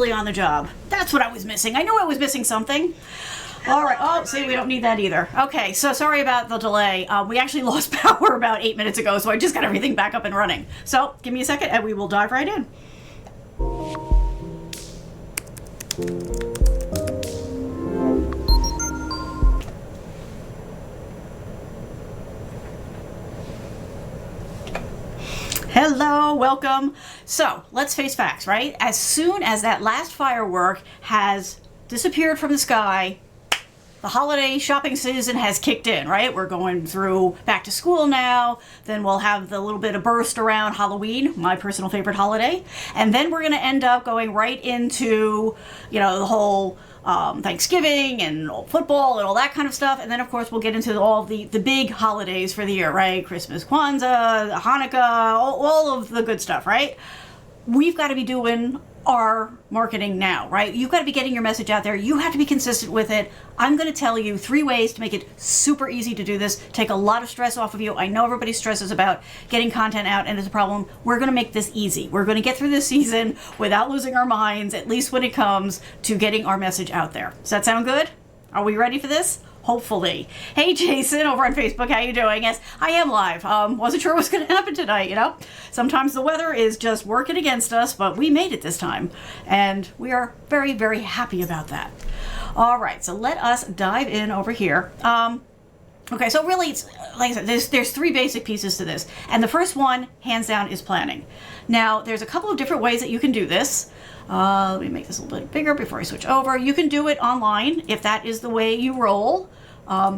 On the job. That's what I was missing. I knew I was missing something. All right. Oh, see, we don't need that either. Okay, so sorry about the delay. We actually lost power about 8 minutes ago, so I just got everything back up and running. So give me a second and we will dive right in. Hello, welcome. So let's face facts, right? As soon as that last firework has disappeared from the sky, the holiday shopping season has kicked in, right? We're going through back to school now. Then we'll have the little bit of burst around Halloween, my personal favorite holiday. And then we're going to end up going right into, the whole Thanksgiving and football and all that kind of stuff. And then, of course, we'll get into all the big holidays for the year, right? Christmas, Kwanzaa, Hanukkah, all of the good stuff, right? We've got to be doing our marketing now, right? You've got to be getting your message out there. You have to be consistent with it. I'm going to tell you 3 ways to make it super easy to do this. Take a lot of stress off of you. I know everybody stresses about getting content out and it's a problem. We're going to make this easy. We're going to get through this season without losing our minds, at least when it comes to getting our message out there. Does that sound good? Are we ready for this? Hopefully. Hey, Jason over on Facebook, how you doing? Yes, I am live. Wasn't sure what's going to happen tonight, Sometimes the weather is just working against us, but we made it this time. And we are very, very happy about that. All right, so let us dive in over here. Okay, so really, it's, like I said, there's 3 basic pieces to this. And the first one, hands down, is planning. Now, there's a couple of different ways that you can do this. Let me make this a little bit bigger before I switch over. You can do it online if that is the way you roll.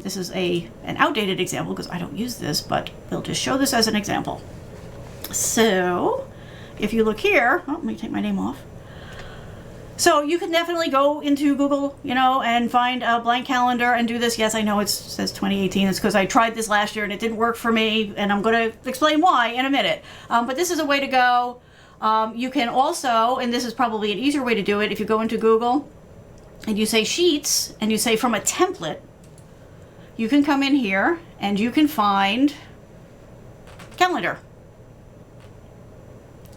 This is an outdated example because I don't use this, but they'll just show this as an example. So if you look here, let me take my name off. So you can definitely go into Google, and find a blank calendar and do this. Yes, I know it says 2018. It's because I tried this last year and it didn't work for me, and I'm going to explain why in a minute. But this is a way to go. You can also, and this is probably an easier way to do it, if you go into Google and you say Sheets and you say from a template, you can come in here and you can find calendar.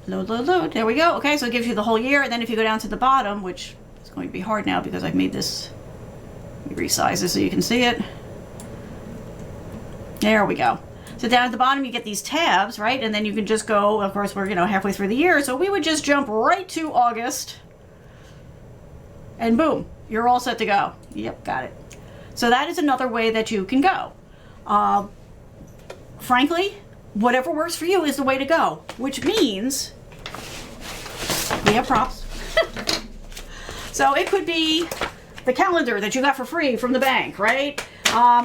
Load, load, load. There we go. Okay, so it gives you the whole year. And then if you go down to the bottom, which is going to be hard now because I've made this, let me resize this so you can see it. There we go. So down at the bottom, you get these tabs, right? And then you can just go, of course, we're, halfway through the year. So we would just jump right to August. And boom, you're all set to go. Yep, got it. So that is another way that you can go. Frankly, whatever works for you is the way to go. Which means we have props. So it could be the calendar that you got for free from the bank, right?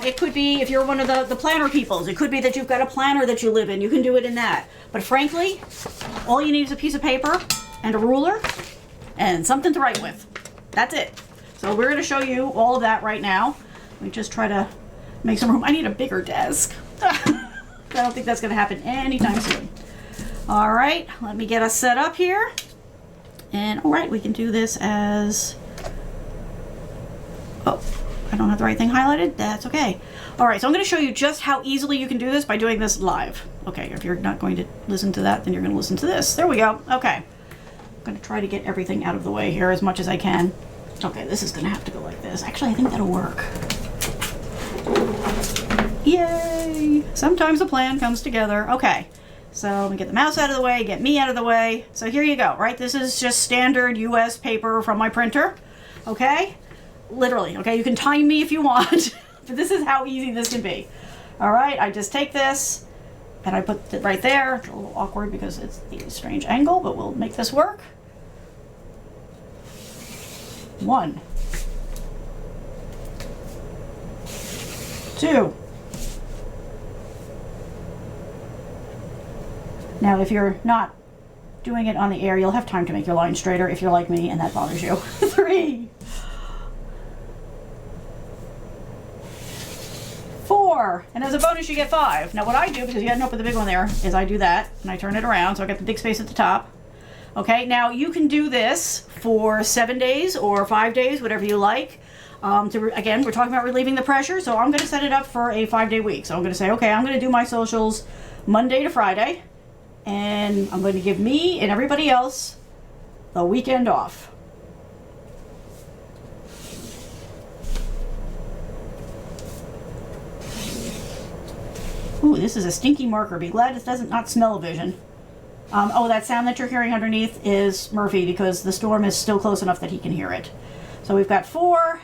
It could be, if you're one of the planner peoples, it could be that you've got a planner that you live in. You can do it in that. But frankly, all you need is a piece of paper and a ruler and something to write with. That's it. So we're going to show you all of that right now. Let me just try to make some room. I need a bigger desk. I don't think that's going to happen anytime soon. All right, let me get us set up here. And all right, we can do this as, oh, I don't have the right thing highlighted. That's okay. All right, so I'm going to show you just how easily you can do this by doing this live. Okay, if you're not going to listen to that, then you're going to listen to this. There we go. Okay. I'm going to try to get everything out of the way here as much as I can. Okay, this is going to have to go like this. Actually, I think that'll work. Yay! Sometimes a plan comes together. Okay, so let me get the mouse out of the way, get me out of the way. So here you go, right? This is just standard US paper from my printer. Okay? Literally, okay? You can time me if you want, but this is how easy this can be. All right, I just take this and I put it right there. It's a little awkward because it's the strange angle, but we'll make this work. 1, 2. Now, if you're not doing it on the air, you'll have time to make your line straighter if you're like me and that bothers you. 3, 4, and as a bonus you get 5. Now what I do, because you hadn't opened the big one there, is I do that and I turn it around so I get the big space at the top. Okay, now you can do this for 7 days or 5 days, whatever you like. Again, we're talking about relieving the pressure, so I'm going to set it up for a 5-day week. So I'm going to say, okay, I'm going to do my socials Monday to Friday, and I'm going to give me and everybody else the weekend off. Ooh, this is a stinky marker. Be glad it doesn't not smell-o-vision. Oh, that sound that you're hearing underneath is Murphy because the storm is still close enough that he can hear it. So we've got 4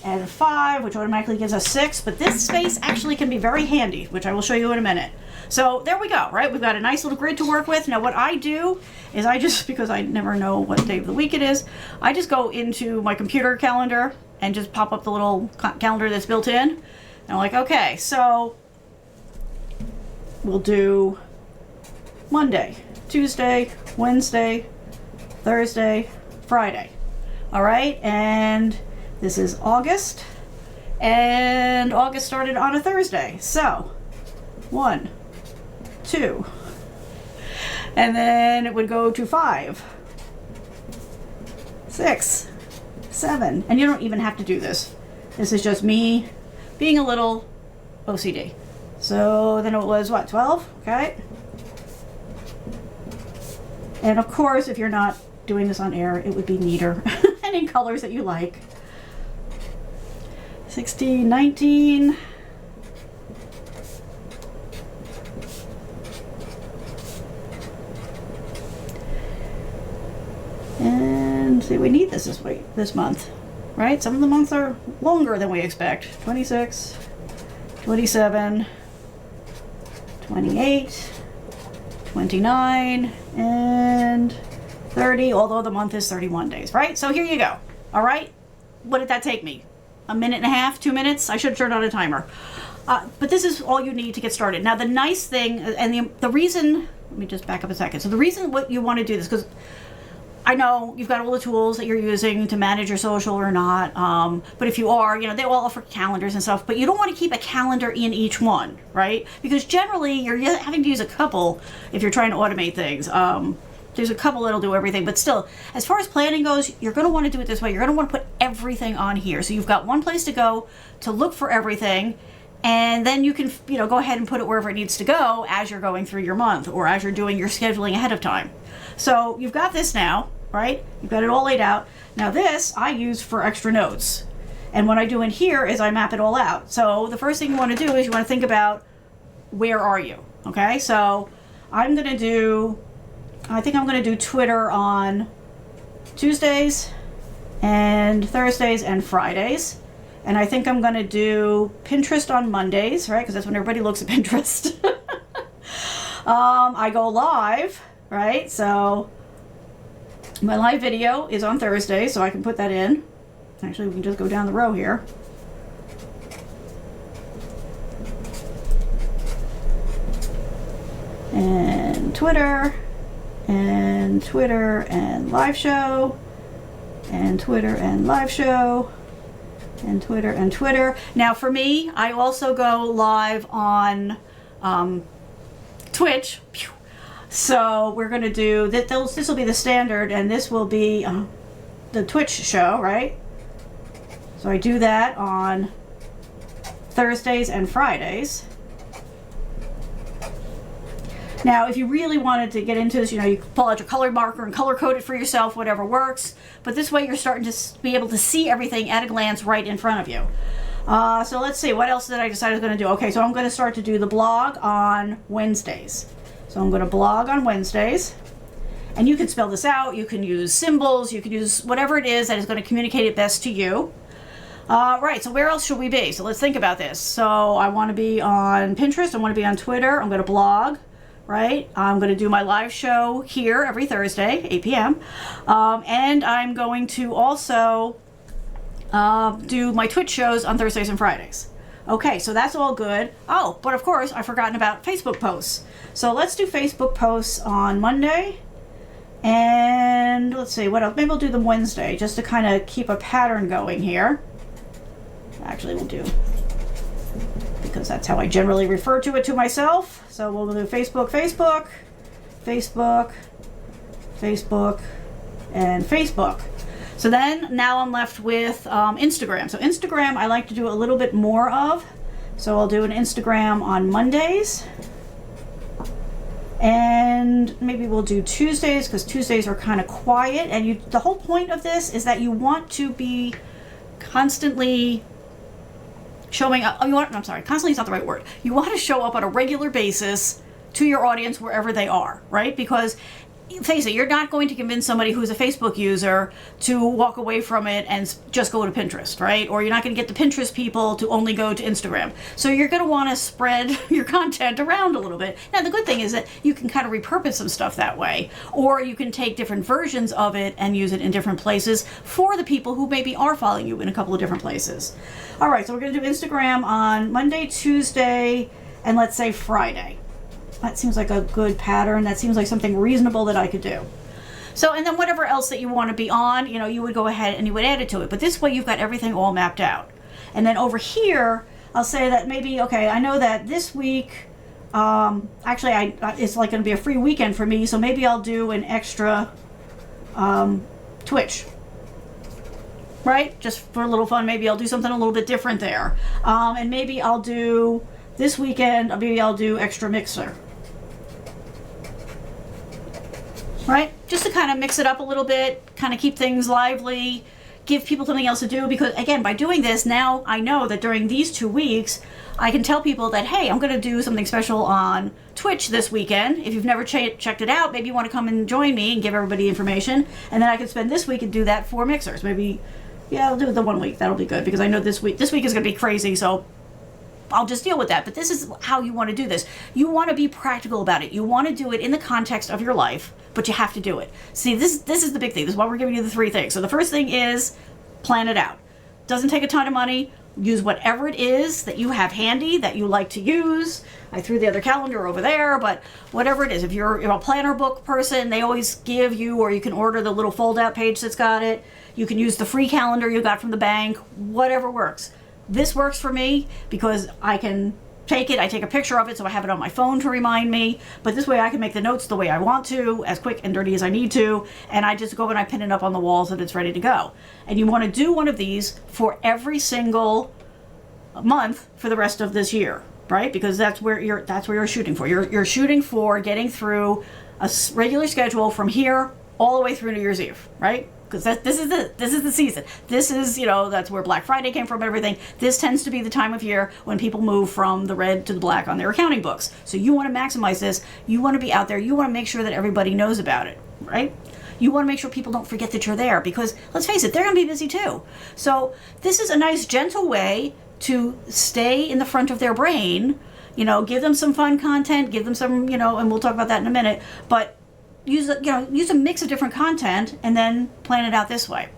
and 5, which automatically gives us 6, but this space actually can be very handy, which I will show you in a minute. So there we go, right? We've got a nice little grid to work with. Now what I do is I just, because I never know what day of the week it is, I just go into my computer calendar and just pop up the little calendar that's built in. And I'm like, okay, so we'll do Monday, Tuesday, Wednesday, Thursday, Friday. All right, and this is August, and August started on a Thursday. So 1, 2, and then it would go to 5, 6, 7, and you don't even have to do this. This is just me being a little OCD. So then it was what, 12? Okay. And of course, if you're not doing this on air, it would be neater and in colors that you like. 16, 19. And see, we need this month, right? Some of the months are longer than we expect. 26, 27, 28, 29, and 30, although the month is 31 days, right? So here you go. All right. What did that take me? A minute and a half, 2 minutes? I should have turned on a timer. But this is all you need to get started. Now, the nice thing, and the reason, let me just back up a second. So the reason what you want to do this, because I know you've got all the tools that you're using to manage your social or not. But if you are, they all offer calendars and stuff, but you don't want to keep a calendar in each one, right? Because generally you're having to use a couple if you're trying to automate things. There's a couple that'll do everything, but still, as far as planning goes, you're going to want to do it this way. You're going to want to put everything on here. So you've got one place to go to look for everything, and then you can, go ahead and put it wherever it needs to go as you're going through your month or as you're doing your scheduling ahead of time. So you've got this now, right? You've got it all laid out. Now this I use for extra notes. And what I do in here is I map it all out. So the first thing you want to do is you want to think about, where are you? Okay, so I think I'm going to do Twitter on Tuesdays and Thursdays and Fridays. And I think I'm going to do Pinterest on Mondays, right? Because that's when everybody looks at Pinterest. I go live, right? So my live video is on Thursday, so I can put that in. Actually, we can just go down the row here. And Twitter, and Twitter, and live show, and Twitter, and live show, and Twitter, and Twitter. Now for me, I also go live on Twitch. So we're going to do that. This will be the standard, and this will be the Twitch show, right? So I do that on Thursdays and Fridays. Now, if you really wanted to get into this, you can pull out your color marker and color code it for yourself, whatever works. But this way you're starting to be able to see everything at a glance right in front of you. So let's see, what else did I decide I was going to do? Okay, so I'm going to start to do the blog on Wednesdays. So I'm going to blog on Wednesdays. And you can spell this out. You can use symbols. You can use whatever it is that is going to communicate it best to you. Right, so where else should we be? So let's think about this. So I want to be on Pinterest. I want to be on Twitter. I'm going to blog. Right? I'm going to do my live show here every Thursday, 8 p.m. And I'm going to also do my Twitch shows on Thursdays and Fridays. Okay, so that's all good. Oh, but of course, I've forgotten about Facebook posts. So let's do Facebook posts on Monday. And let's see, what else? Maybe we'll do them Wednesday, just to kind of keep a pattern going here. Actually, we'll do, because that's how I generally refer to it to myself. So we'll do Facebook, Facebook, Facebook, Facebook, and Facebook. So then now I'm left with Instagram. So Instagram I like to do a little bit more of. So I'll do an Instagram on Mondays. And maybe we'll do Tuesdays, because Tuesdays are kind of quiet. And the whole point of this is that you want to be constantly showing up. I'm sorry, constantly is not the right word. You want to show up on a regular basis to your audience wherever they are, right? Because face it, you're not going to convince somebody who's a Facebook user to walk away from it and just go to Pinterest, right? Or you're not going to get the Pinterest people to only go to Instagram. So you're going to want to spread your content around a little bit. Now, the good thing is that you can kind of repurpose some stuff that way, or you can take different versions of it and use it in different places for the people who maybe are following you in a couple of different places. All right, so we're going to do Instagram on Monday, Tuesday, and let's say Friday. That seems like a good pattern. That seems like something reasonable that I could do. So, and then whatever else that you want to be on, you would go ahead and you would add it to it. But this way you've got everything all mapped out. And then over here, I'll say that maybe, okay, I know that this week, actually it's like going to be a free weekend for me. So maybe I'll do an extra Twitch. Right? Just for a little fun. Maybe I'll do something a little bit different there. And maybe I'll do, this weekend, maybe I'll do extra Mixer. Right? Just to kind of mix it up a little bit, kind of keep things lively, give people something else to do. Because again, by doing this, now I know that during these 2 weeks, I can tell people that, hey, I'm going to do something special on Twitch this weekend. If you've never checked it out, maybe you want to come and join me and give everybody information. And then I can spend this week and do that for Mixers. Maybe, yeah, I'll do it the 1 week. That'll be good because I know this week is going to be crazy. So I'll just deal with that. But this is how you want to do this. You want to be practical about it. You want to do it in the context of your life, but you have to do it. See, this is the big thing. This is why we're giving you the 3 things. So the first thing is plan it out. Doesn't take a ton of money. Use whatever it is that you have handy that you like to use. I threw the other calendar over there, but whatever it is. If you're a planner book person, they always give you, or you can order the little fold-out page that's got it. You can use the free calendar you got from the bank. Whatever works. This works for me because I can take it, I take a picture of it so I have it on my phone to remind me, but this way I can make the notes the way I want to, as quick and dirty as I need to, and I just go and I pin it up on the wall so that it's ready to go. And you want to do one of these for every single month for the rest of this year, right? Because that's where you're shooting for. You're shooting for getting through a regular schedule from here all the way through New Year's Eve, right? Because this is the season. This is, that's where Black Friday came from and everything. This tends to be the time of year when people move from the red to the black on their accounting books. So you want to maximize this. You want to be out there. You want to make sure that everybody knows about it, right? You want to make sure people don't forget that you're there because, let's face it, they're going to be busy too. So this is a nice, gentle way to stay in the front of their brain. Give them some fun content, give them some, and we'll talk about that in a minute, but use a mix of different content and then plan it out this way.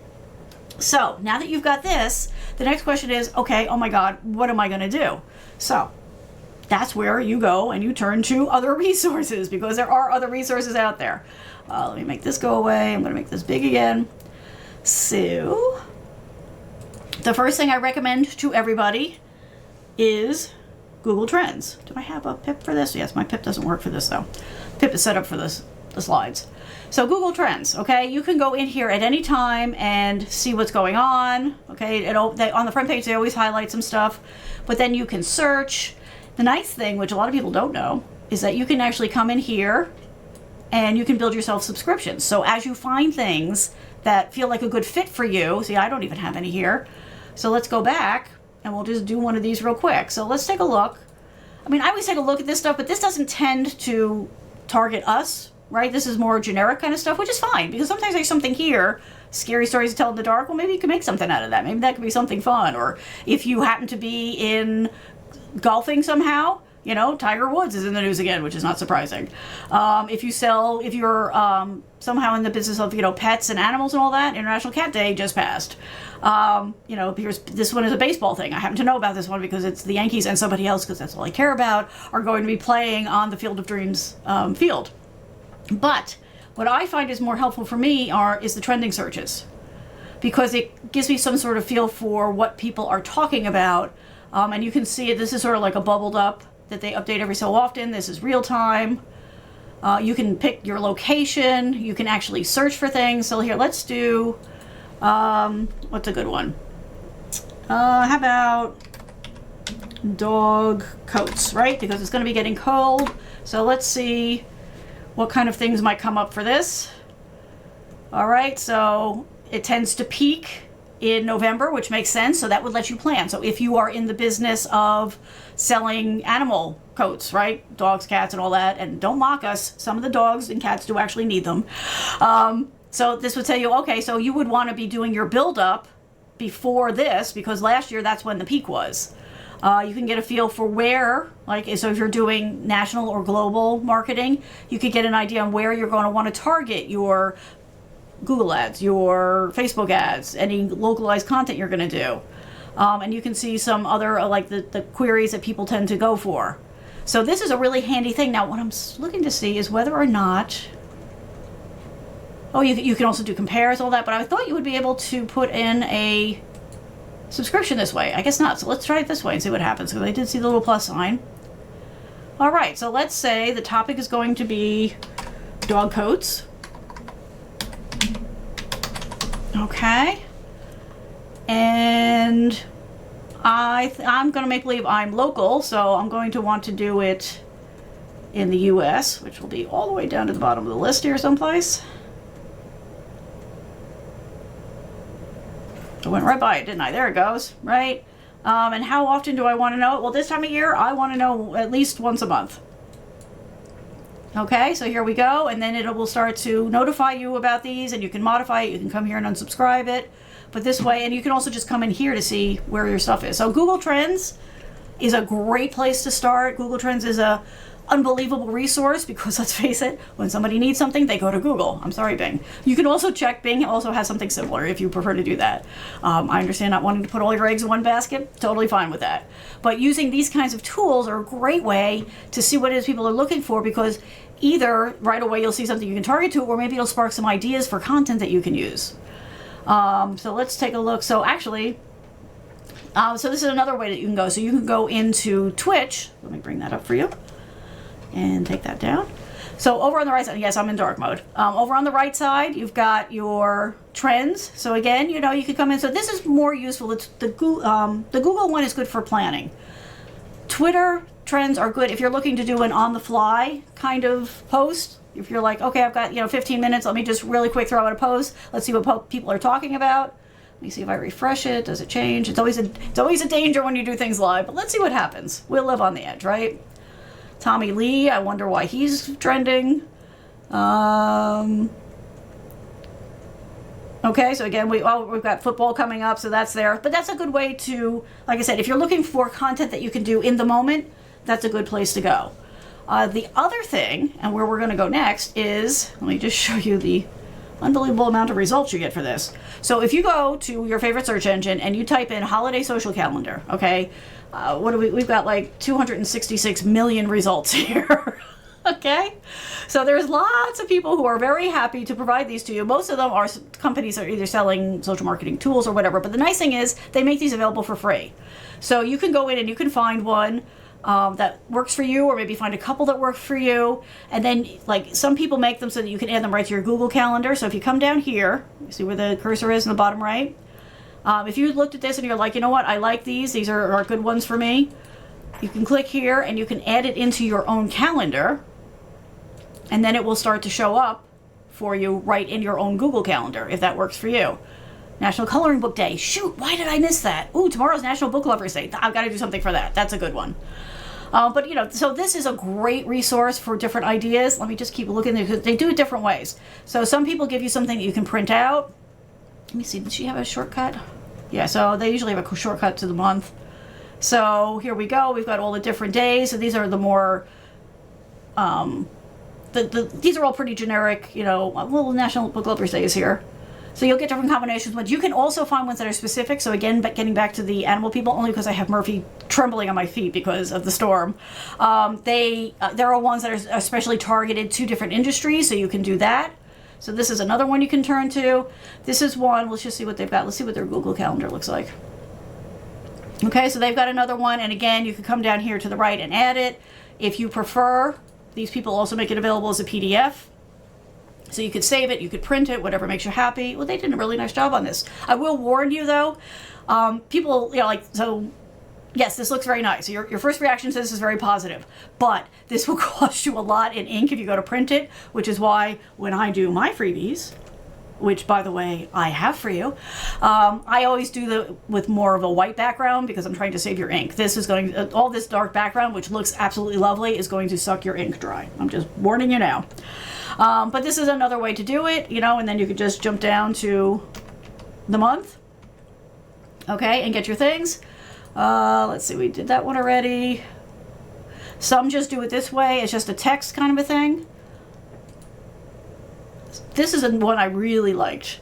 So now that you've got this, the next question is, okay, oh my God, what am I going to do? So that's where you go and you turn to other resources because there are other resources out there. Let me make this go away. I'm going to make this big again. So the first thing I recommend to everybody is Google Trends. Do I have a pip for this? Yes, my pip doesn't work for this though. Pip is set up for the slides. So Google Trends, okay? You can go in here at any time and see what's going on, okay? On the front page, they always highlight some stuff, but then you can search. The nice thing, which a lot of people don't know, is that you can actually come in here and you can build yourself subscriptions. So as you find things that feel like a good fit for you, see, I don't even have any here. So let's go back and we'll just do one of these real quick. So let's take a look. I mean, I always take a look at this stuff, but this doesn't tend to target us, right? This is more generic kind of stuff, which is fine because sometimes there's something here, scary stories to tell in the dark. Well, maybe you can make something out of that. Maybe that could be something fun. Or if you happen to be in golfing somehow, Tiger Woods is in the news again, which is not surprising. If you're somehow in the business of, pets and animals and all that, International Cat Day just passed. This one is a baseball thing. I happen to know about this one because it's the Yankees and somebody else, because that's all I care about, are going to be playing on the Field of Dreams field. But what I find is more helpful for me is the trending searches, because it gives me some sort of feel for what people are talking about. And you can see it. This is sort of like a bubbled up that they update every so often. This is real time. You can pick your location. You can actually search for things. So here, let's do, what's a good one? How about dog coats, right? Because it's going to be getting cold. So let's see what kind of things might come up for this. All right, so it tends to peak in November, which makes sense. So that would let you plan. So if you are in the business of selling animal coats, right? Dogs, cats, and all that. And don't mock us. Some of the dogs and cats do actually need them. So this would tell you, okay, so you would want to be doing your build-up before this, because last year that's when the peak was. You can get a feel for where, like, so if you're doing national or global marketing, you could get an idea on where you're going to want to target your Google ads, your Facebook ads, any localized content you're going to do. And you can see some other, like the queries that people tend to go for. So this is a really handy thing. Now, what I'm looking to see is whether or not, oh, you can also do compares, all that, but I thought you would be able to put in a subscription this way. I guess not. So let's try it this way and see what happens, because I did see the little plus sign. All right, so let's say the topic is going to be dog coats. Okay. And I'm going to make believe I'm local, so I'm going to want to do it in the US, which will be all the way down to the bottom of the list here someplace. I went right by it, didn't I? There it goes, right? And how often do I want to know it? Well, this time of year, I want to know at least once a month. Okay, so here we go, and then it will start to notify you about these, and you can modify it. You can come here and unsubscribe it, but this way, and you can also just come in here to see where your stuff is. So Google Trends is a great place to start. Google Trends is a unbelievable resource because, let's face it, when somebody needs something, they go to Google. I'm sorry, Bing. You can also check. Bing also has something similar if you prefer to do that. I understand not wanting to put all your eggs in one basket. Totally fine with that. But using these kinds of tools are a great way to see what it is people are looking for, because either right away you'll see something you can target to, or maybe it'll spark some ideas for content that you can use. So let's take a look. So actually, so this is another way that you can go. So you can go into Twitch. Let me bring that up for you. And take that down. So over on the right side, yes, I'm in dark mode. Over on the right side, you've got your trends. So again, you know, you can come in. So this is more useful. It's the Google one is good for planning. Twitter trends are good if you're looking to do an on-the-fly kind of post. If you're like, okay, I've got 15 minutes. Let me just really quick throw out a post. Let's see what people are talking about. Let me see if I refresh it. Does it change? It's always a danger when you do things live. But let's see what happens. We'll live on the edge, right? Tommy Lee, I wonder why he's trending. Okay, so again, we've got football coming up, so that's there. But that's a good way to, like I said, if you're looking for content that you can do in the moment, that's a good place to go. The other thing, and where we're going to go next, is, let me just show you the unbelievable amount of results you get for this. So if you go to your favorite search engine and you type in holiday social calendar, okay, what do we've got like 266 million results here. Okay, so there's lots of people who are very happy to provide these to you. Most of them are companies that are either selling social marketing tools or whatever, but the nice thing is they make these available for free. So you can go in and you can find one that works for you, or maybe find a couple that work for you, and then like some people make them so that you can add them right to your Google Calendar. So if you come down here, you see where the cursor is in the bottom right. If you looked at this and you're like, you know what, I like these are good ones for me, you can click here and you can add it into your own calendar, and then it will start to show up for you right in your own Google Calendar, if that works for you. National Coloring Book Day. Shoot, why did I miss that? Ooh, tomorrow's National Book Lovers Day. I've got to do something for that. That's a good one. But so this is a great resource for different ideas. Let me just keep looking there, because they do it different ways. So some people give you something that you can print out. Let me see, does she have a shortcut? Yeah, so they usually have a shortcut to the month. So here we go. We've got all the different days. So these are the more, these are all pretty generic, well, National Book Lovers Day is here. So you'll get different combinations, but you can also find ones that are specific. So again, getting back to the animal people, only because I have Murphy trembling on my feet because of the storm. There are ones that are especially targeted to different industries, so you can do that. So this is another one you can turn to. This is one, let's just see what they've got. Let's see what their Google Calendar looks like. Okay, so they've got another one, and again, you can come down here to the right and add it. If you prefer, these people also make it available as a PDF. So you could save it, you could print it, whatever makes you happy. Well, they did a really nice job on this. I will warn you though, people, yes, this looks very nice. Your first reaction to this is very positive, but this will cost you a lot in ink if you go to print it, which is why when I do my freebies, which, by the way, I have for you. I always do with more of a white background because I'm trying to save your ink. This is going, all this dark background, which looks absolutely lovely, is going to suck your ink dry. I'm just warning you now. But this is another way to do it, and then you could just jump down to the month, okay, and get your things. Let's see, we did that one already. Some just do it this way. It's just a text kind of a thing. This is one I really liked.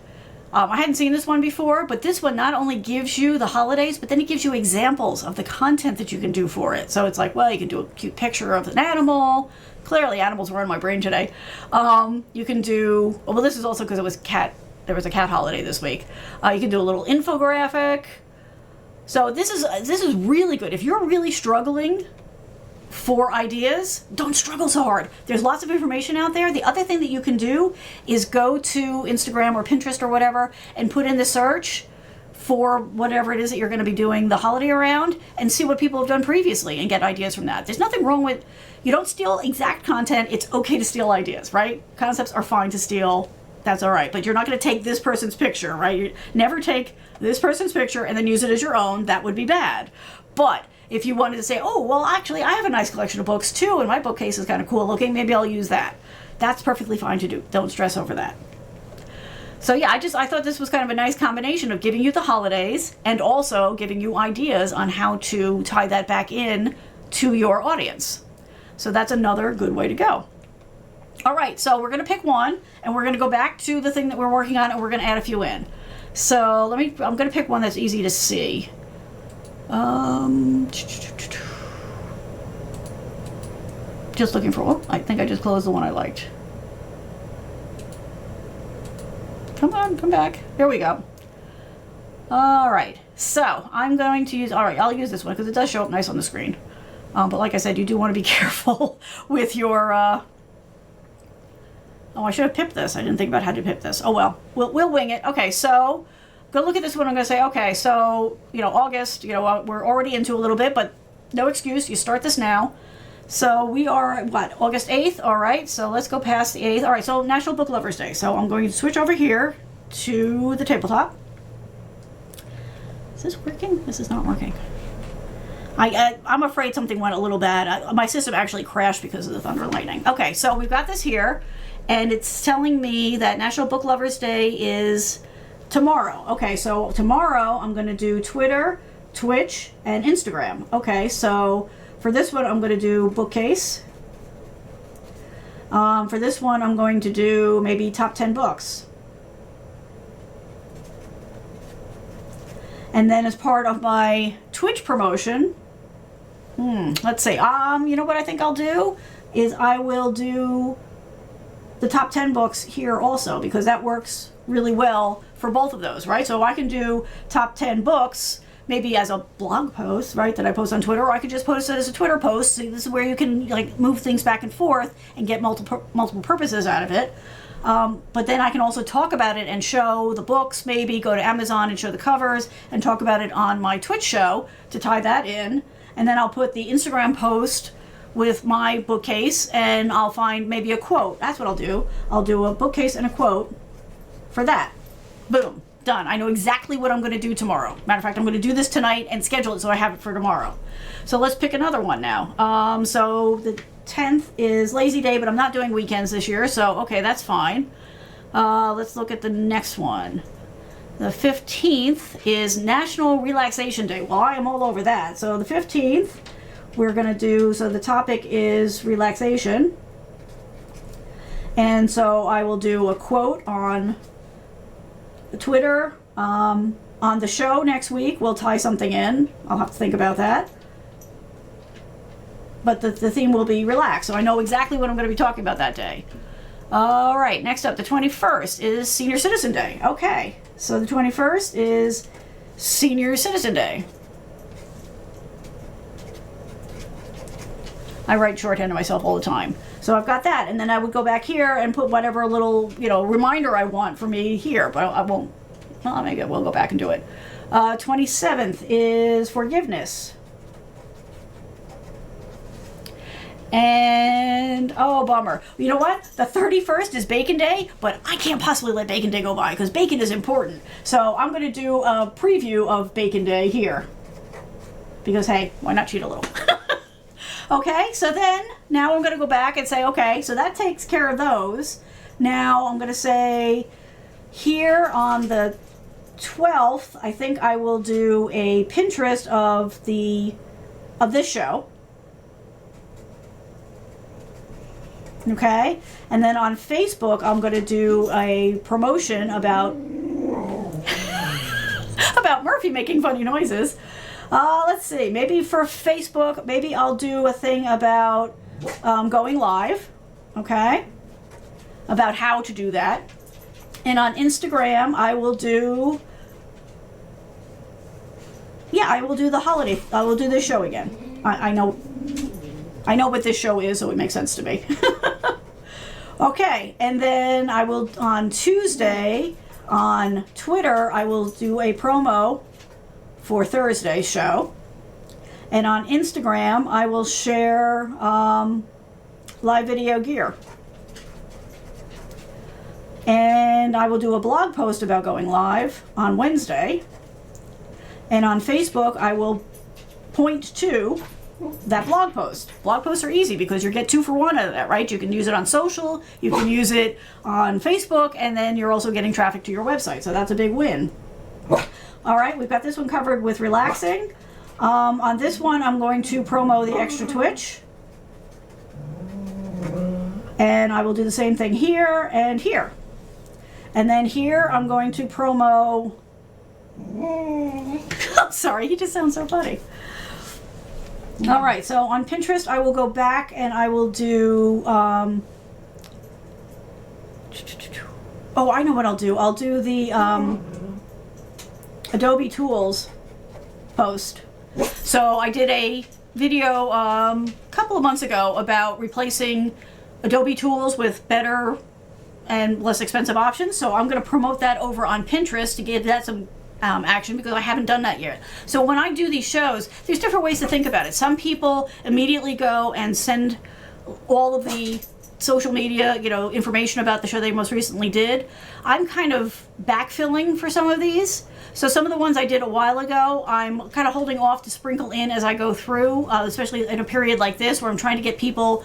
I hadn't seen this one before, but this one not only gives you the holidays, but then it gives you examples of the content that you can do for it. So it's like, well, you can do a cute picture of an animal. Clearly, animals were in my brain today. You can do, well, this is also because it was there was a cat holiday this week. You can do a little infographic. So this is really good. If you're really struggling for ideas, don't struggle so hard. There's lots of information out there. The other thing that you can do is go to Instagram or Pinterest or whatever and put in the search for whatever it is that you're going to be doing the holiday around and see what people have done previously and get ideas from that. There's nothing wrong with, you don't steal exact content. It's okay to steal ideas, right? Concepts are fine to steal. That's all right. But you're not going to take this person's picture, right? You never take this person's picture and then use it as your own. That would be bad. But if you wanted to say, oh, well, actually, I have a nice collection of books too, and my bookcase is kind of cool looking, maybe I'll use that. That's perfectly fine to do. Don't stress over that. So yeah, I thought this was kind of a nice combination of giving you the holidays and also giving you ideas on how to tie that back in to your audience. So that's another good way to go. All right, so we're going to pick one, and we're going to go back to the thing that we're working on, and we're going to add a few in. So I'm going to pick one that's easy to see. Just looking for, oh, I think I just closed the one I liked. Come on, come back. There we go. All right, so I'm going to use, all right, I'll use this one because it does show up nice on the screen. But like I said, you do want to be careful with your, oh, I should have pipped this. I didn't think about how to pip this. Oh, well, we'll wing it. Okay, so go look at this one. I'm going to say, okay, so, August, we're already into a little bit, but no excuse. You start this now. So we are, what, August 8th? All right, so let's go past the 8th. All right, so National Book Lovers Day. So I'm going to switch over here to the tabletop. Is this working? This is not working. I'm afraid something went a little bad. My system actually crashed because of the thunder and lightning. Okay, so we've got this here, and it's telling me that National Book Lovers Day is tomorrow. Okay, so tomorrow I'm going to do Twitter, Twitch, and Instagram. Okay, so for this one I'm going to do bookcase. For this one I'm going to do maybe top 10 books. And then as part of my Twitch promotion, let's see, you know what I think I'll do is I will do the top 10 books here also, because that works really well for both of those, right? So I can do top 10 books maybe as a blog post, right, that I post on Twitter, or I could just post it as a Twitter post. So this is where you can like move things back and forth and get multiple purposes out of it. But then I can also talk about it and show the books, maybe go to Amazon and show the covers and talk about it on my Twitch show to tie that in. And then I'll put the Instagram post with my bookcase, and I'll find maybe a quote. That's what I'll do. I'll do a bookcase and a quote for that. Boom. Done. I know exactly what I'm going to do tomorrow. Matter of fact, I'm going to do this tonight and schedule it so I have it for tomorrow. So let's pick another one now. So the 10th is lazy day, but I'm not doing weekends this year, so okay, that's fine. Let's look at the next one. The 15th is National Relaxation Day. Well, I am all over that. So the 15th, we're going to do, so the topic is relaxation. And so I will do a quote on Twitter. On the show next week, we'll tie something in. I'll have to think about that. But the theme will be relax, so I know exactly what I'm going to be talking about that day. All right, next up, the 21st is Senior Citizen Day. Okay, so the 21st is Senior Citizen Day. I write shorthand to myself all the time. So I've got that, and then I would go back here and put whatever little, reminder I want for me here, but I won't. Well, maybe we'll go back and do it. 27th is forgiveness. And, oh, bummer. You know what? The 31st is Bacon Day, but I can't possibly let Bacon Day go by because bacon is important. So I'm going to do a preview of Bacon Day here. Because, hey, why not cheat a little? Okay, so then, now I'm going to go back and say, okay, so that takes care of those. Now I'm going to say, here on the 12th, I think I will do a Pinterest of this show. Okay, and then on Facebook, I'm going to do a promotion about about Murphy making funny noises. Let's see, maybe for Facebook, maybe I'll do a thing about going live, okay, about how to do that. And on Instagram, I will do, I will do the holiday, I will do this show again. I know what this show is, so it makes sense to me. Okay, and then I will, on Tuesday, on Twitter, I will do a promo for Thursday's show. And on Instagram, I will share live video gear. And I will do a blog post about going live on Wednesday. And on Facebook, I will point to that blog post. Blog posts are easy because you get 2 for 1 out of that, right? You can use it on social, you can use it on Facebook, and then you're also getting traffic to your website. So that's a big win. All right, we've got this one covered with relaxing. On this one, I'm going to promo the extra Twitch. And I will do the same thing here and here. And then here, I'm going to promo... I'm sorry, he just sounds so funny. All right, so on Pinterest, I will go back and I will do... oh, I know what I'll do. I'll do the Adobe Tools post. So I did a video a couple of months ago about replacing Adobe Tools with better and less expensive options. So I'm going to promote that over on Pinterest to give that some action because I haven't done that yet. So when I do these shows, there's different ways to think about it. Some people immediately go and send all of the social media, information about the show they most recently did. I'm kind of backfilling for some of these. So some of the ones I did a while ago, I'm kind of holding off to sprinkle in as I go through, especially in a period like this where I'm trying to get people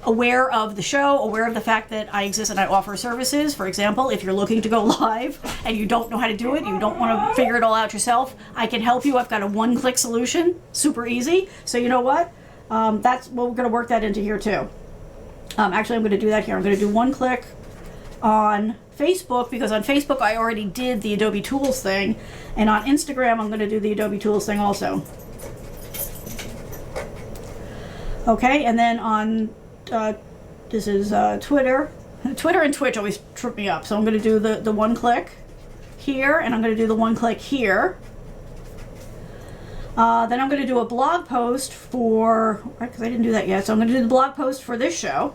aware of the show, aware of the fact that I exist and I offer services. For example, if you're looking to go live and you don't know how to do it, you don't want to figure it all out yourself, I can help you. I've got a one-click solution, super easy. So you know what? We're going to work that into here too. Actually, I'm going to do that here. I'm going to do one click on Facebook because on Facebook I already did the Adobe Tools thing, and on Instagram I'm going to do the Adobe Tools thing also. Okay, and then on this is Twitter. Twitter and Twitch always trip me up, so I'm going to do the one click here, and I'm going to do the one click here. Then I'm going to do a blog post for, because I didn't do that yet, so I'm going to do the blog post for this show.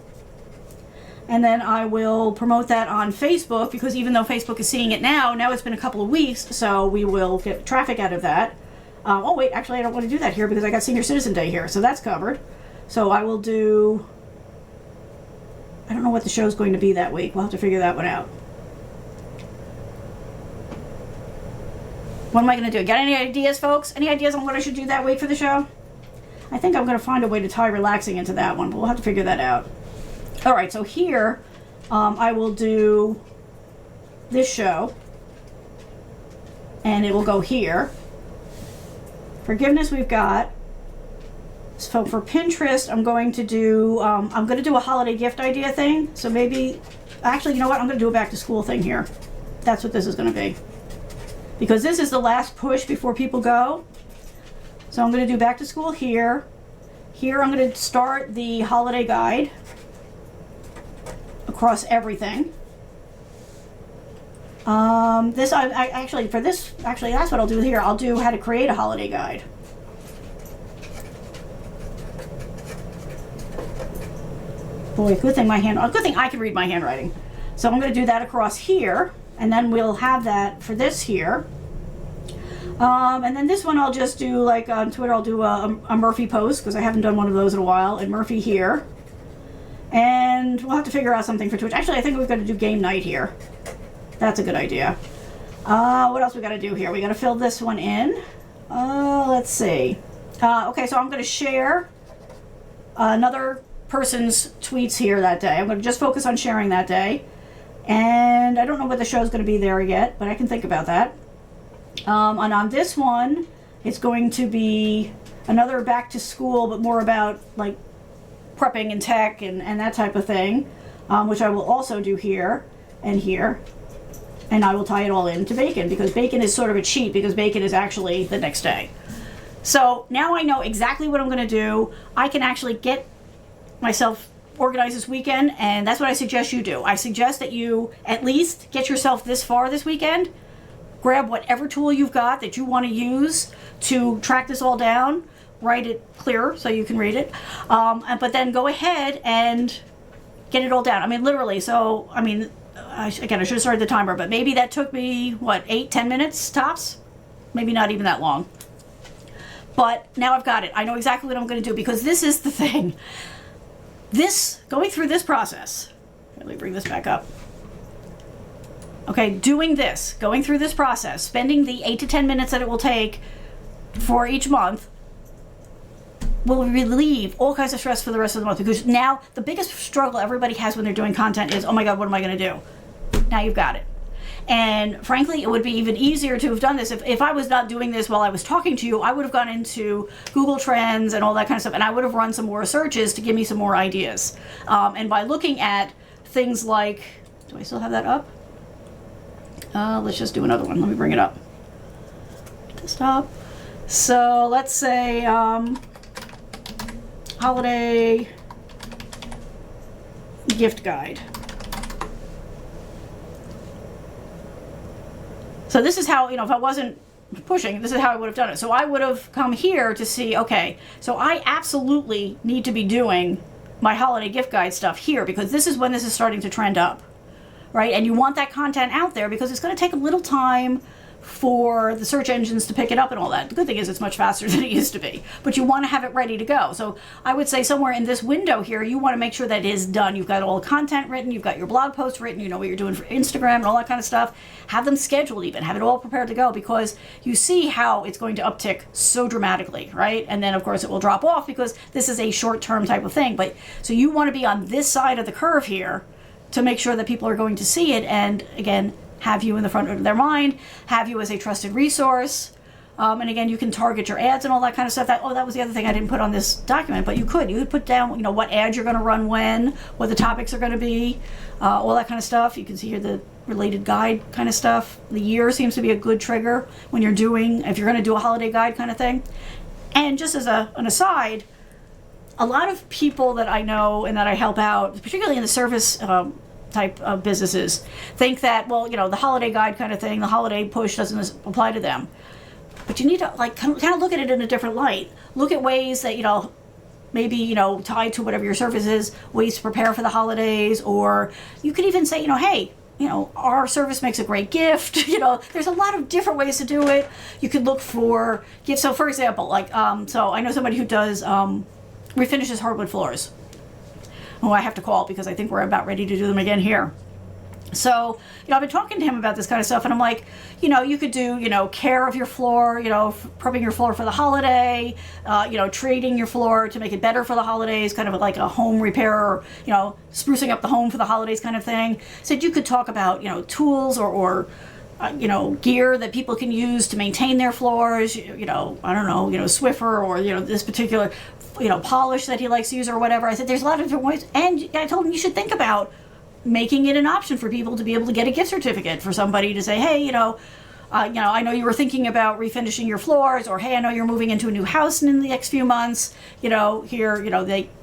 And then I will promote that on Facebook, because even though Facebook is seeing it now it's been a couple of weeks, so we will get traffic out of that. Oh wait, actually I don't want to do that here because I got Senior Citizen Day here, so that's covered. So I will do, I don't know what the show's going to be that week. We'll have to figure that one out. What am I going to do? Got any ideas, folks? Any ideas on what I should do that week for the show? I think I'm going to find a way to tie relaxing into that one, but we'll have to figure that out. All right, so here I will do this show, and it will go here. Forgiveness we've got. So for Pinterest, I'm going to do a holiday gift idea thing. So maybe, actually, you know what? I'm going to do a back to school thing here. That's what this is going to be. Because this is the last push before people go. So I'm going to do back to school here. Here I'm going to start the holiday guide across everything. That's what I'll do here. I'll do how to create a holiday guide. Boy, good thing I can read my handwriting. So I'm going to do that across here, and then we'll have that for this here. And then this one I'll just do, like on Twitter, I'll do a Murphy post because I haven't done one of those in a while. And Murphy here. And we'll have to figure out something for Twitch. Actually, I think we've got to do game night here. That's a good idea. What else we got to do here? We got to fill this one in. Let's see. Okay, so I'm going to share another person's tweets here that day. I'm going to just focus on sharing that day. And I don't know what the show's going to be there yet, but I can think about that. And on this one, it's going to be another back to school, but more about like prepping and tech and that type of thing, which I will also do here and here. And I will tie it all into bacon because bacon is sort of a cheat because bacon is actually the next day. So now I know exactly what I'm going to do. I can actually get myself organized this weekend, and that's what I suggest you do. I suggest that you at least get yourself this far this weekend. Grab whatever tool you've got that you want to use to track this all down. Write it clear so you can read it. But then go ahead and get it all down. I mean, literally. So, I mean, again, I should have started the timer, but maybe that took me, what, 8-10 minutes tops? Maybe not even that long. But now I've got it. I know exactly what I'm going to do because this is the thing. Going through this process, let me bring this back up. Okay, doing this, going through this process, spending the 8 to 10 minutes that it will take for each month will relieve all kinds of stress for the rest of the month. Because now the biggest struggle everybody has when they're doing content is, oh my God, what am I going to do? Now you've got it. And frankly, it would be even easier to have done this. If I was not doing this while I was talking to you, I would have gone into Google Trends and all that kind of stuff, and I would have run some more searches to give me some more ideas. And by looking at things like, do I still have that up? Let's just do another one. Let me bring it up. Desktop. So let's say holiday gift guide. So this is how, if I wasn't pushing, this is how I would have done it. So I would have come here to see, okay, so I absolutely need to be doing my holiday gift guide stuff here because this is when this is starting to trend up, right? And you want that content out there because it's going to take a little time for the search engines to pick it up and all that. The good thing is it's much faster than it used to be, but you want to have it ready to go. So I would say somewhere in this window here, you want to make sure that it is done. You've got all the content written, you've got your blog posts written, you know what you're doing for Instagram and all that kind of stuff. Have them scheduled even, have it all prepared to go because you see how it's going to uptick so dramatically, right? And then of course it will drop off because this is a short-term type of thing. But so you want to be on this side of the curve here to make sure that people are going to see it and again, have you in the front of their mind, have you as a trusted resource. And again, you can target your ads and all that kind of stuff. That was the other thing I didn't put on this document, but you could put down, what ads you're going to run when, what the topics are going to be, all that kind of stuff. You can see here the related guide kind of stuff. The year seems to be a good trigger when if you're going to do a holiday guide kind of thing. And just as an aside, a lot of people that I know and that I help out, particularly in the service type of businesses, think that, the holiday guide kind of thing, the holiday push doesn't apply to them. But you need to kind of look at it in a different light. Look at ways that, maybe, tied to whatever your service is, ways to prepare for the holidays, or you could even say, hey, our service makes a great gift. There's a lot of different ways to do it. You could look for gifts. So for example, so I know somebody who does refinishes hardwood floors. Oh, I have to call because I think we're about ready to do them again here. So, I've been talking to him about this kind of stuff, and I'm like, you could do, care of your floor, prepping your floor for the holiday, treating your floor to make it better for the holidays, kind of like a home repair, or, sprucing up the home for the holidays kind of thing. Said you could talk about, tools or gear that people can use to maintain their floors, I don't know, Swiffer or, this particular polish that he likes to use or whatever. I said, there's a lot of different ways. And I told him you should think about making it an option for people to be able to get a gift certificate for somebody to say, hey, I know you were thinking about refinishing your floors, or hey, I know you're moving into a new house in the next few months. Here,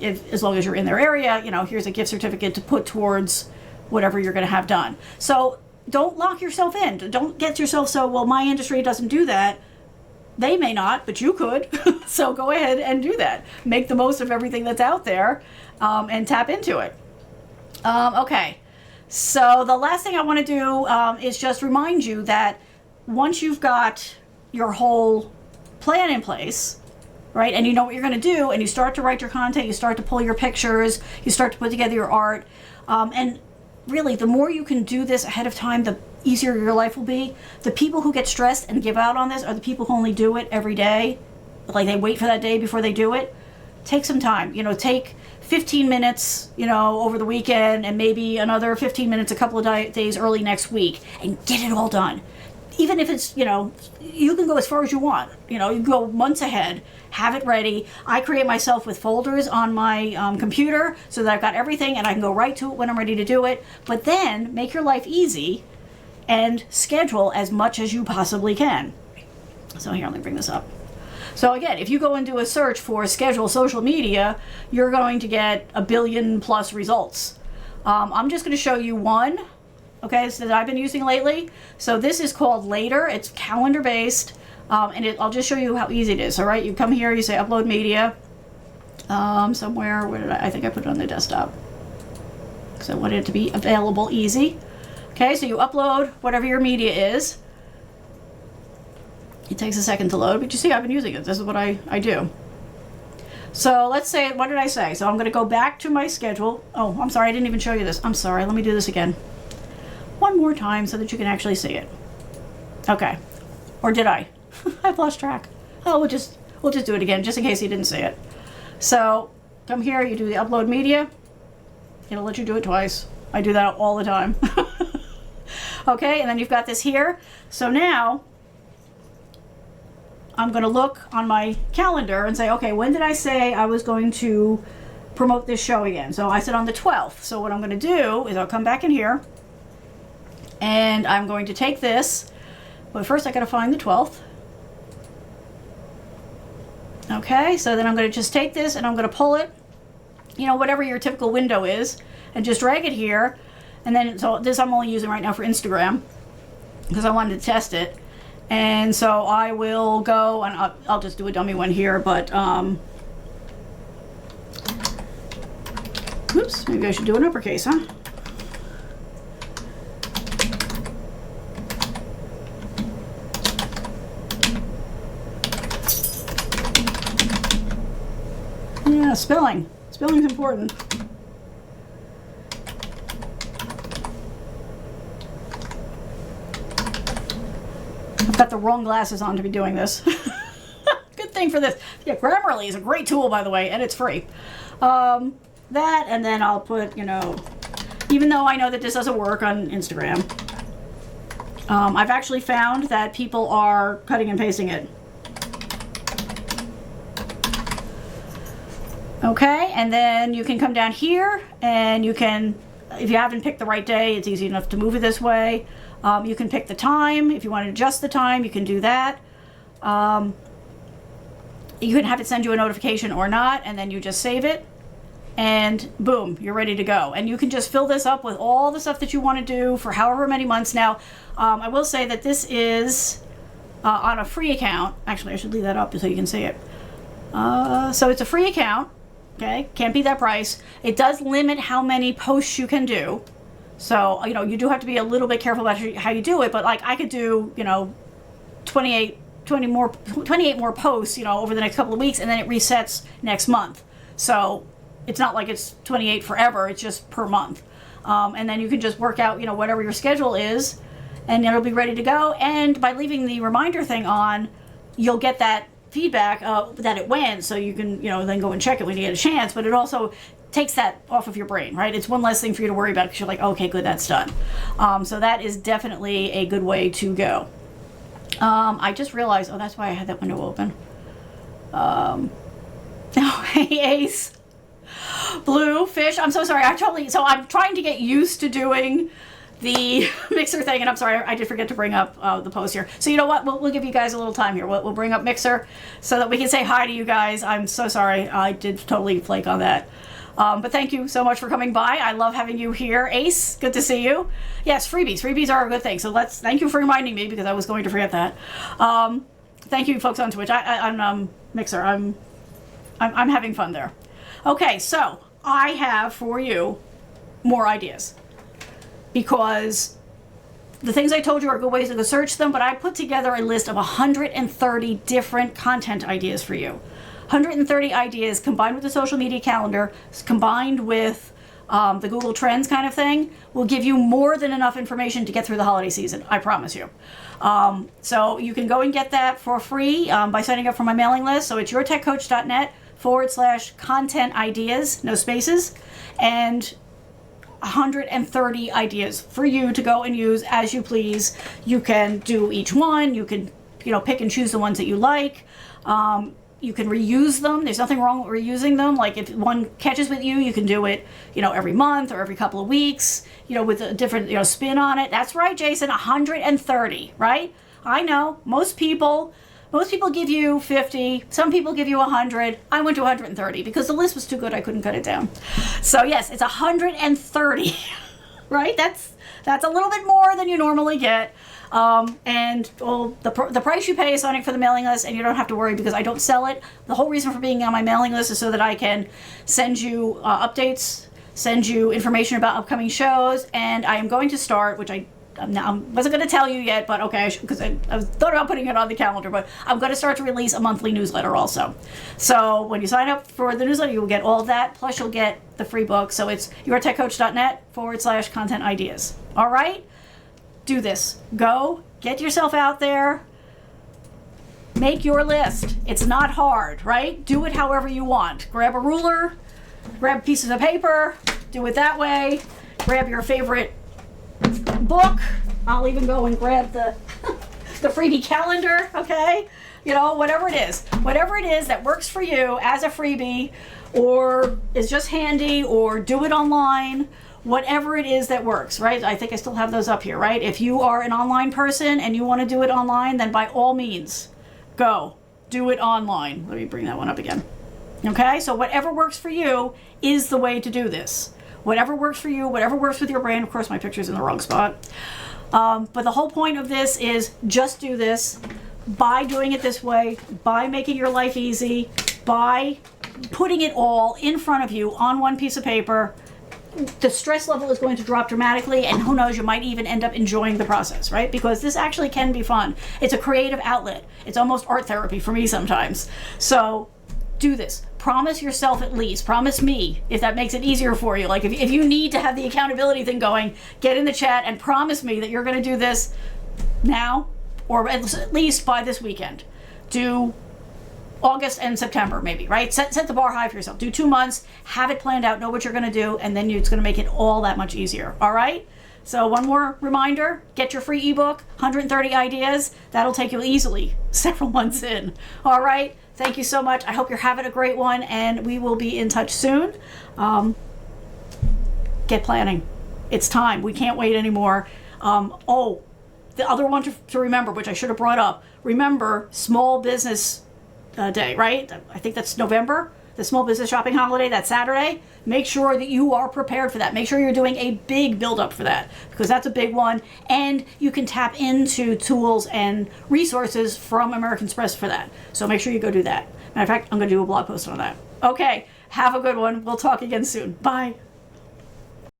as long as you're in their area, here's a gift certificate to put towards whatever you're going to have done. So don't lock yourself in. Don't get yourself well, my industry doesn't do that. They may not, but you could. So go ahead and do that. Make the most of everything that's out there and tap into it. Okay, so the last thing I want to do is just remind you that once you've got, your whole plan in place, right, and you know what you're going to do, and you start to write your content, you start to pull your pictures, you start to put together your art, and really, the more you can do this ahead of time, the easier your life will be. The people who get stressed and give out on this are the people who only do it every day. Like, they wait for that day before they do it. Take some time. You know, take 15 minutes, you know, over the weekend, and maybe another 15 minutes a couple of days early next week, and get it all done. Even if it's, you know, you can go as far as you want. You know, you can go months ahead, have it ready. I create myself with folders on my computer so that I've got everything and I can go right to it when I'm ready to do it. But then make your life easy and schedule as much as you possibly can. So here, let me bring this up. So again, if you go and do a search for schedule social media, you're going to get 1 billion plus results. I'm just going to show you one, okay, so that I've been using lately. So this is called Later. It's calendar based, and I'll just show you how easy it is. All right, you come here, you say upload media. Somewhere, where did I think I put it on the desktop because I wanted it to be available easy. Okay, so you upload whatever your media is. It takes a second to load, but you see I've been using it. This is what I do. So let's say, what did I say? So I'm going to go back to my schedule. Oh, I'm sorry, I didn't even show you this. I'm sorry, let me do this again. One more time so that you can actually see it. Okay. Or did I? I've lost track. Oh, we'll just do it again, just in case you didn't see it. So come here, you do the upload media. It'll let you do it twice. I do that all the time. Okay, and then you've got this here. So now I'm going to look on my calendar and say, okay, when did I say I was going to promote this show again? So I said on the 12th. So what I'm going to do is I'll come back in here and I'm going to take this. But first I got to find the 12th. Okay, so then I'm going to just take this and I'm going to pull it, you know, whatever your typical window is, and just drag it here. And then, so this I'm only using right now for Instagram because I wanted to test it. And so I will go, and I'll just do a dummy one here, but, oops, maybe I should do an uppercase, huh? Yeah, spelling. Spelling's important. I've got the wrong glasses on to be doing this. Good thing for this. Yeah, Grammarly is a great tool, by the way, and it's free. That, and then I'll put, you know, even though I know that this doesn't work on Instagram, I've actually found that people are cutting and pasting it. Okay, and then you can come down here and you can, if you haven't picked the right day, it's easy enough to move it this way. You can pick the time. If you want to adjust the time, you can do that. You can have it send you a notification or not, and then you just save it, and boom, you're ready to go. And you can just fill this up with all the stuff that you want to do for however many months. Now, I will say that this is on a free account. Actually, I should leave that up so you can see it. So it's a free account. Okay, can't beat that price. It does limit how many posts you can do. So, you know, you do have to be a little bit careful about how you do it, but like I could do, you know, 28 more posts, you know, over the next couple of weeks, and then it resets next month. So it's not like it's 28 forever, it's just per month. And then you can just work out, you know, whatever your schedule is, and it'll be ready to go. And by leaving the reminder thing on, you'll get that feedback that it went, so you can, you know, then go and check it when you get a chance. But it also takes that off of your brain, right? It's one less thing for you to worry about because you're like, okay, good, that's done. So that is definitely a good way to go. I just realized, oh, that's why I had that window open. Oh, hey, Ace. Blue fish. I'm so sorry. So I'm trying to get used to doing the Mixer thing, and I'm sorry, I did forget to bring up the post here. So you know what? We'll give you guys a little time here. We'll bring up Mixer so that we can say hi to you guys. I'm so sorry. I did totally flake on that. But thank you so much for coming by. I love having you here. Ace, good to see you. Yes, freebies. Freebies are a good thing. So thank you for reminding me because I was going to forget that. Thank you folks on Twitch. On Mixer. I'm having fun there. Okay, so I have for you more ideas because the things I told you are good ways to go search them, but I put together a list of 130 different content ideas for you. 130 ideas combined with the social media calendar, combined with the Google Trends kind of thing, will give you more than enough information to get through the holiday season. I promise you. So you can go and get that for free by signing up for my mailing list. So it's yourtechcoach.net/content ideas, no spaces, and 130 ideas for you to go and use as you please. You can do each one. You can, pick and choose the ones that you like. You can reuse them. There's nothing wrong with reusing them. Like if one catches with you, you can do it, every month or every couple of weeks, with a different, spin on it. That's right, Jason, 130, right? I know most people give you 50. Some people give you 100. I went to 130 because the list was too good. I couldn't cut it down. So yes, it's 130, right? That's a little bit more than you normally get. The price you pay is signing for the mailing list, and you don't have to worry because I don't sell it. The whole reason for being on my mailing list is so that I can send you updates, send you information about upcoming shows, and I am going to start, which I wasn't going to tell you yet, but okay, because I thought about putting it on the calendar, but I'm going to start to release a monthly newsletter also. So when you sign up for the newsletter, you will get all of that, plus you'll get the free book. So it's yourtechcoach.net/content ideas. All right? Do this. Go, get yourself out there, make your list. It's not hard, right? Do it however you want. Grab a ruler, grab pieces of paper, do it that way. Grab your favorite book. I'll even go and grab the freebie calendar, okay? Whatever it is that works for you as a freebie, or is just handy, or do it online. Whatever it is that works, right? I think I still have those up here, right? If you are an online person and you want to do it online, then by all means, go do it online. Let me bring that one up again. Okay, so whatever works for you is the way to do this. Whatever works for you, whatever works with your brand. Of course, my picture's in the wrong spot. But the whole point of this is just do this. By doing it this way, by making your life easy, by putting it all in front of you on one piece of paper, the stress level is going to drop dramatically, and who knows, you might even end up enjoying the process, right? Because this actually can be fun. It's a creative outlet. It's almost art therapy for me sometimes. So do this. Promise yourself at least. Promise me, if that makes it easier for you. Like if you need to have the accountability thing going, get in the chat and promise me that you're going to do this now, or at least by this weekend. Do August and September maybe, right? Set the bar high for yourself. Do 2 months, have it planned out, know what you're going to do, and then it's going to make it all that much easier. All right? So one more reminder, get your free ebook, 130 ideas. That'll take you easily several months in. All right? Thank you so much. I hope you're having a great one, and we will be in touch soon. Get planning. It's time. We can't wait anymore. The other one to remember, which I should have brought up, remember Small Business Day, right? I think that's November, the Small Business Shopping Holiday, that Saturday. Make sure that you are prepared for that. Make sure you're doing a big build-up for that, because that's a big one, and you can tap into tools and resources from American Express for that. So make sure you go do that. Matter of fact, I'm going to do a blog post on that. Okay, have a good one. We'll talk again soon. Bye.